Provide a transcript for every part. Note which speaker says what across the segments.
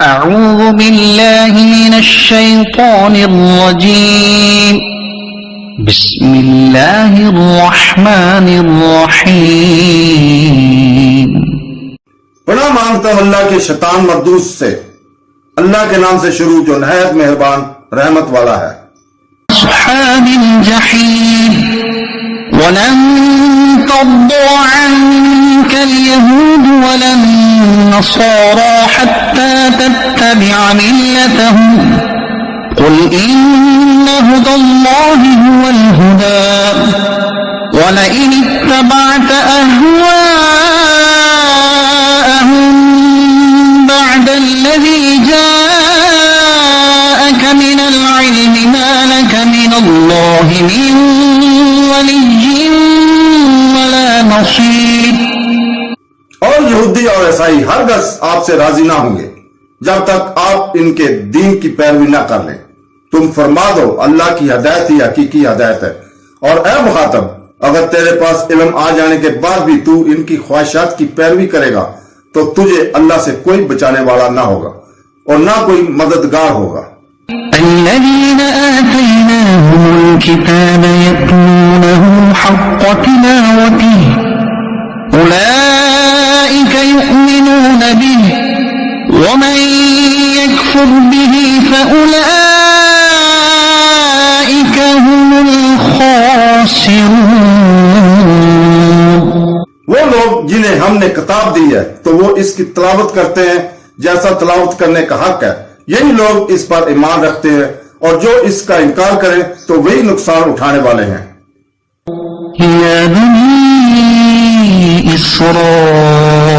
Speaker 1: أعوذ بالله من الشيطان الرجيم بسم الله الرحمن الرحيم
Speaker 2: پناہ مانگتا ہوں اللہ کے شیطان مردود سے، اللہ کے نام سے شروع جو نہایت مہربان رحمت والا ہے۔
Speaker 1: أصحاب الجحيم ولن ترضى عنك اليهود ولا النصارى حتى تتبع ملتهم قل إن هدى الله هو الهدى ولئن اتبعت أهواءهم بعد الذي جاءك من العلم ما لك من الله من ولي ولا نصير۔
Speaker 2: اور یہودی اور عیسائی ہرگز آپ سے راضی نہ ہوں گے جب تک آپ ان کے دین کی پیروی نہ کر لیں۔ تم فرما دو اللہ کی ہدایت ہی حقیقی ہدایت ہے، اور اے مخاطب اگر تیرے پاس علم آ جانے کے بعد بھی تو ان کی خواہشات کی پیروی کرے گا تو تجھے اللہ سے کوئی بچانے والا نہ ہوگا اور نہ کوئی مددگار ہوگا۔
Speaker 1: الذين آتيناهم الكتاب يتلونه حق تلاوته أولئك يؤمنون به ومن يكفر به فأولئك هم الخاسرون۔
Speaker 2: وہ لوگ جنہیں ہم نے کتاب دی ہے تو وہ اس کی تلاوت کرتے ہیں جیسا تلاوت کرنے کا حق ہے، یہی لوگ اس پر ایمان رکھتے ہیں، اور جو اس کا انکار کریں تو وہی نقصان اٹھانے والے ہیں۔
Speaker 1: يا بني إسرائيل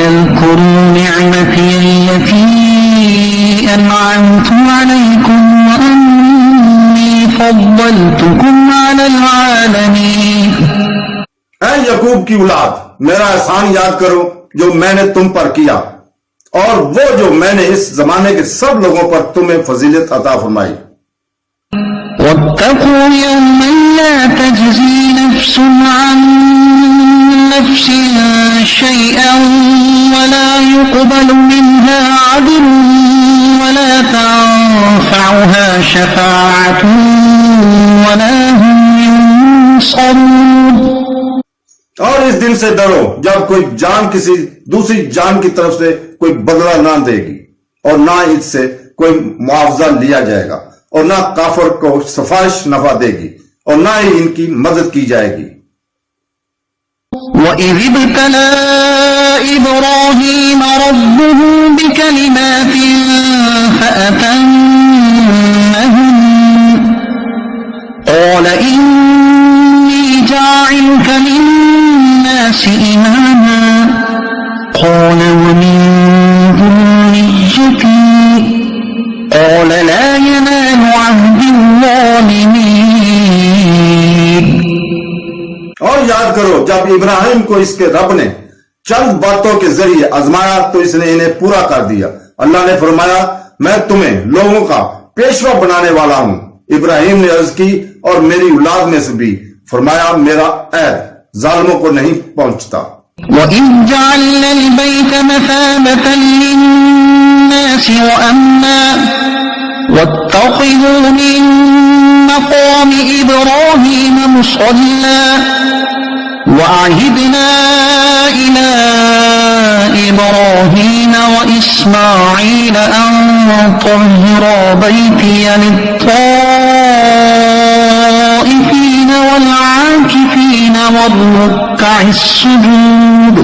Speaker 1: اذكروا نعمتي التي أنعمت عليكم وأني فضلتكم على العالمين۔
Speaker 2: اے یعقوب کی اولاد، میرا احسان یاد کرو جو میں نے تم پر کیا، اور وہ جو میں نے اس زمانے کے سب لوگوں پر تمہیں فضیلت عطا فرمائی۔
Speaker 1: واتقوا يوما لا تجزي نفس عن نفس شيئا ولا يقبل منها عدل ولا تنفعها شفاعة ولا هم ينصرون۔
Speaker 2: اور اس دن سے ڈرو جب کوئی جان کسی دوسری جان کی طرف سے کوئی بدلہ نہ دے گی، اور نہ اس سے کوئی معاوضہ لیا جائے گا، اور نہ کافر کو سفارش نفع دے گی، اور نہ ہی ان کی مدد کی جائے گی۔
Speaker 1: وَإِذِ ابْتَلَىٰ إِبْرَاهِيمَ رَبُّهُ بِكَلِمَاتٍ فَأَتَمَّهُنَّ قَالَ إِنِّي جَاعِلُكَ لِلنَّاسِ إِمَامًا قَالَ وَمِن ذُرِّيَّتِي قَالَ لَا يَنَالُ عَهْدِ الظَّالِمِينَ۔
Speaker 2: اور یاد کرو جب ابراہیم کو اس کے رب نے چند باتوں کے ذریعے آزمایا تو اس نے انہیں پورا کر دیا۔ اللہ نے فرمایا میں تمہیں لوگوں کا پیشوا بنانے والا ہوں۔ ابراہیم نے عرض کی اور میری اولاد میں سے بھی، فرمایا میرا عہد ظالموں کو نہیں پہنچتا۔
Speaker 1: وَإِذْ جَعَلْنَا الْبَيْتَ مَثَابَةً لِلنَّاسِ وَأَمْنًا وَاتَّخِذُوا مِن مَّقَامِ إِبْرَاهِيمَ مُصَلًّى وَعَهِدْنَا إِلَىٰ إِبْرَاهِيمَ وَإِسْمَاعِيلَ أَن طَهِّرَا بَيْتِيَ لِلطَّائِفِينَ وَالْعَاكِفِينَ وَالرُّكَّعِ السُّجُودِ۔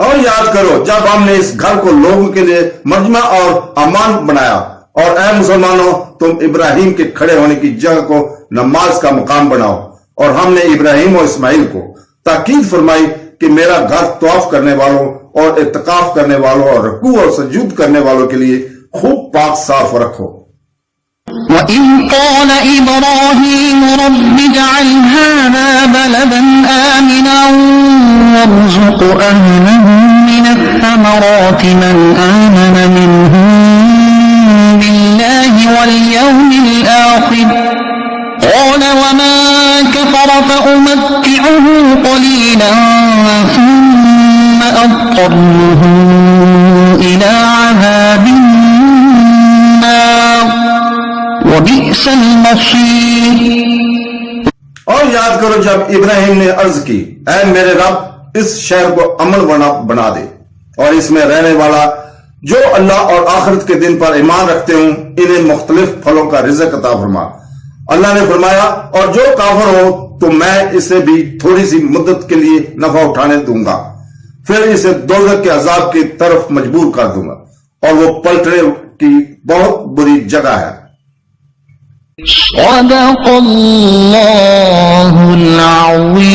Speaker 2: اور یاد کرو جب ہم نے اس گھر کو لوگوں کے لیے مجمع اور امان بنایا، اور اے مسلمانوں تم ابراہیم کے کھڑے ہونے کی جگہ کو نماز کا مقام بناؤ، اور ہم نے ابراہیم اور اسماعیل کو تاکید فرمائی کہ میرا گھر طواف کرنے والوں اور اعتکاف کرنے والوں اور رکوع اور سجود کرنے والوں کے لیے خوب پاک صاف رکھو۔
Speaker 1: وَإِذْ قَالَ إِبْرَاهِيمُ رَبِّ اجْعَلْ هَٰذَا بَلَدًا آمِنًا وَارْزُقْ أَهْلَهُ مِنَ الثَّمَرَاتِ مَنْ آمَنَ مِنْهُم بِاللَّهِ وَالْيَوْمِ الْآخِرِ قَالَ وَمَن كَفَرَ فَأُمَتِّعُهُ قَلِيلًا ثُمَّ أَضْطَرُّهُ إِلَىٰ عَذَابِ وبئس المصير.
Speaker 2: اور یاد کرو جب ابراہیم نے عرض کی اے میرے رب اس شہر کو امن بنا دے اور اس میں رہنے والا جو اللہ اور آخرت کے دن پر ایمان رکھتے ہوں انہیں مختلف پھلوں کا رزق عطا فرما. اللہ نے فرمایا اور جو کافر ہو تو میں اسے بھی تھوڑی سی مدت کے لیے نفع اٹھانے دوں گا پھر اسے دوزخ کے عذاب کی طرف مجبور کر دوں گا اور وہ پلٹنے کی بہت بری جگہ ہے.
Speaker 1: صدق اللہ العظیم.